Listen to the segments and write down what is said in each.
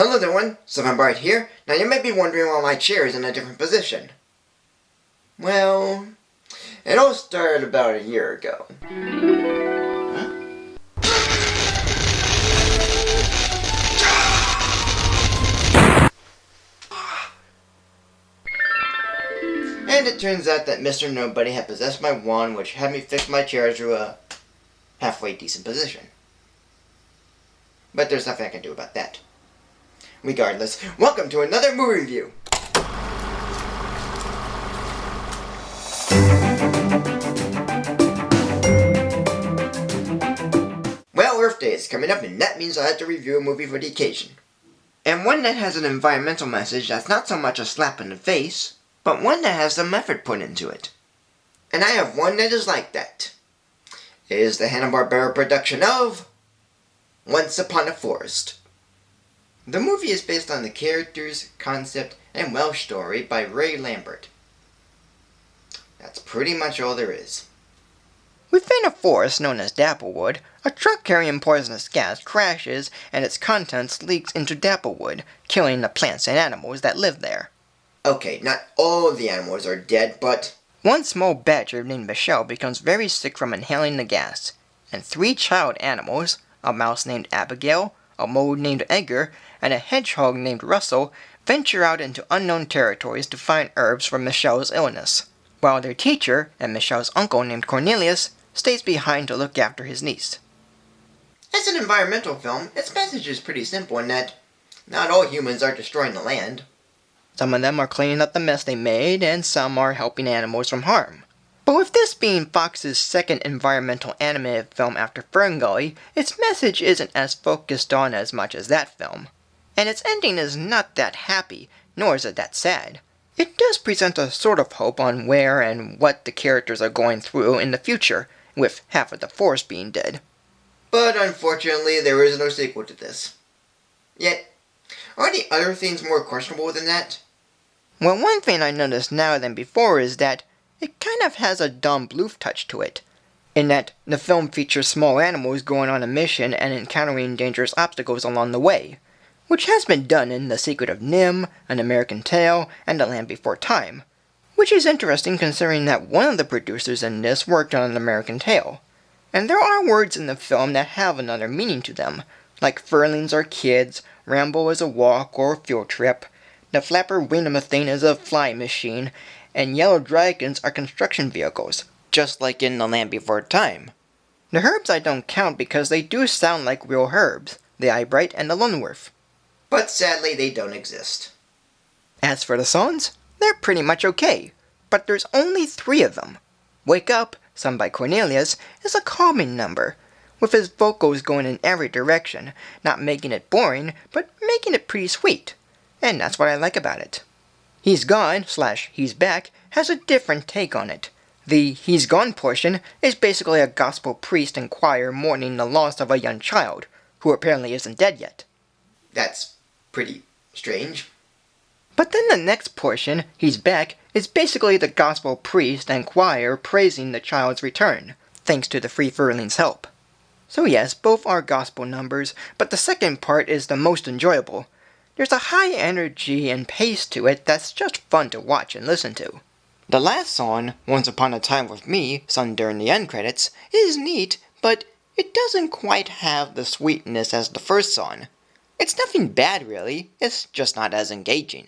Hello everyone, Sylvan Bright here. Now you may be wondering why my chair is in a different position. Well, it all started about a year ago. And it turns out that Mr. Nobody had possessed my wand, which had me fix my chair to a halfway decent position. But there's nothing I can do about that. Regardless, welcome to another movie review! Well, Earth Day is coming up, and that means I have to review a movie for the occasion. And one that has an environmental message that's not so much a slap in the face, but one that has some effort put into it. And I have one that is like that. It is the Hanna-Barbera production of Once Upon a Forest. The movie is based on the characters, concept, and Welsh story by Ray Lambert. That's pretty much all there is. Within a forest known as Dapplewood, a truck carrying poisonous gas crashes and its contents leaks into Dapplewood, killing the plants and animals that live there. Okay, not all the animals are dead, but one small badger named Michelle becomes very sick from inhaling the gas, and 3 child animals, a mouse named Abigail, a mole named Edgar, and a hedgehog named Russell, venture out into unknown territories to find herbs for Michelle's illness, while their teacher and Michelle's uncle named Cornelius stays behind to look after his niece. As an environmental film, its message is pretty simple in that not all humans are destroying the land. Some of them are cleaning up the mess they made, and some are helping animals from harm. But with this being Fox's second environmental animated film after Ferngully, its message isn't as focused on as much as that film. And its ending is not that happy, nor is it that sad. It does present a sort of hope on where and what the characters are going through in the future, with half of the forest being dead. But unfortunately, there is no sequel to this. Yet, are the other things more questionable than that? Well, one thing I noticed now than before is that it kind of has a Don Bluth touch to it, in that the film features small animals going on a mission and encountering dangerous obstacles along the way, which has been done in The Secret of Nim, An American Tail, and The Land Before Time, which is interesting considering that one of the producers in this worked on An American Tail. And there are words in the film that have another meaning to them, like furlings are kids, ramble is a walk or field trip, the flapper Winamathane is a flying machine, and yellow dragons are construction vehicles, just like in The Land Before Time. The herbs I don't count because they do sound like real herbs, the eyebright and the loneworth. But sadly they don't exist. As for the songs, they're pretty much okay, but there's only 3 of them. Wake Up, sung by Cornelius, is a calming number, with his vocals going in every direction, not making it boring, but making it pretty sweet. And that's what I like about it. He's Gone / He's Back has a different take on it. The He's Gone portion is basically a gospel priest and choir mourning the loss of a young child, who apparently isn't dead yet. That's pretty strange. But then the next portion, He's Back, is basically the gospel priest and choir praising the child's return, thanks to the Free Furling's help. So yes, both are gospel numbers, but the second part is the most enjoyable. There's a high energy and pace to it that's just fun to watch and listen to. The last song, Once Upon a Time with Me, sung during the end credits, is neat, but it doesn't quite have the sweetness as the first song. It's nothing bad really, it's just not as engaging.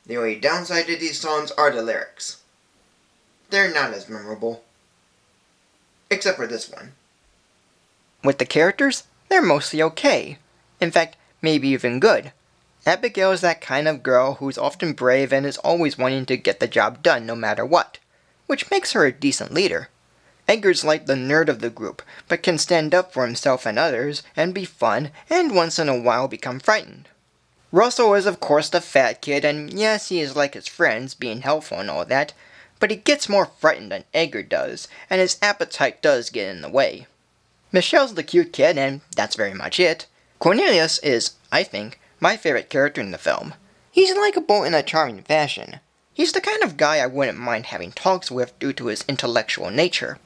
The only downside to these songs are the lyrics. They're not as memorable. Except for this one. With the characters, they're mostly okay. In fact, maybe even good. Abigail is that kind of girl who's often brave and is always wanting to get the job done no matter what, which makes her a decent leader. Edgar's like the nerd of the group, but can stand up for himself and others, and be fun, and once in a while become frightened. Russell is of course the fat kid, and yes, he is like his friends, being helpful and all that, but he gets more frightened than Edgar does, and his appetite does get in the way. Michelle's the cute kid, and that's very much it. Cornelius is, I think, my favorite character in the film. He's likable in a charming fashion. He's the kind of guy I wouldn't mind having talks with due to his intellectual nature.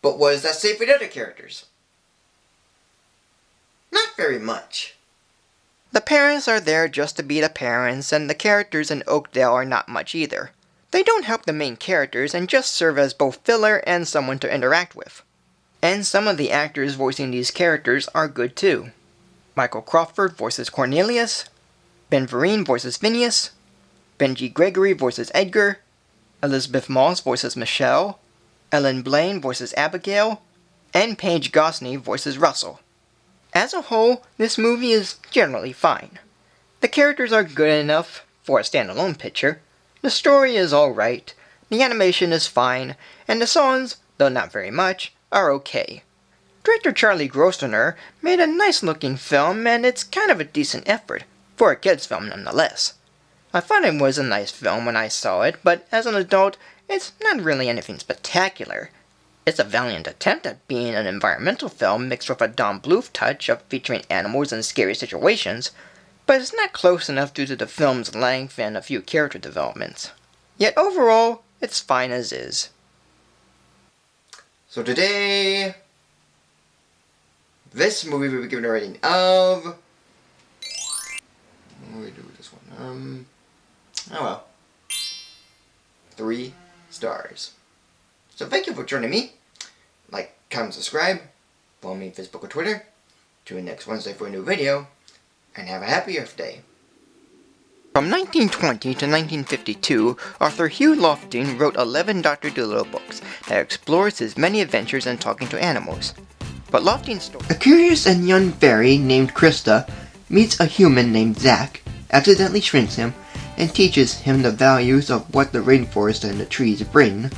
But what does that say for the other characters? Not very much. The parents are there just to be the parents, and the characters in Oakdale are not much either. They don't help the main characters and just serve as both filler and someone to interact with. And some of the actors voicing these characters are good too. Michael Crawford voices Cornelius, Ben Vereen voices Phineas, Benji Gregory voices Edgar, Elizabeth Moss voices Michelle, Ellen Blaine voices Abigail, and Paige Gosney voices Russell. As a whole, this movie is generally fine. The characters are good enough for a standalone picture, the story is alright, the animation is fine, and the songs, though not very much, are okay. Director Charlie Grosvenor made a nice looking film, and it's kind of a decent effort, for a kids film nonetheless. I thought it was a nice film when I saw it, but as an adult, it's not really anything spectacular. It's a valiant attempt at being an environmental film mixed with a Don Bluth touch of featuring animals in scary situations, but it's not close enough due to the film's length and a few character developments. Yet overall, it's fine as is. So today, this movie will be given a rating of... What do we do with this one? Oh well. 3 stars. So thank you for joining me. Like, comment, subscribe. Follow me on Facebook or Twitter. Tune in next Wednesday for a new video. And have a happy Earth Day. From 1920 to 1952, Arthur Hugh Lofting wrote 11 Dr. Dolittle books that explores his many adventures in talking to animals. But Lofting's story... A curious and young fairy named Krista meets a human named Zack, accidentally shrinks him, and teaches him the values of what the rainforest and the trees bring.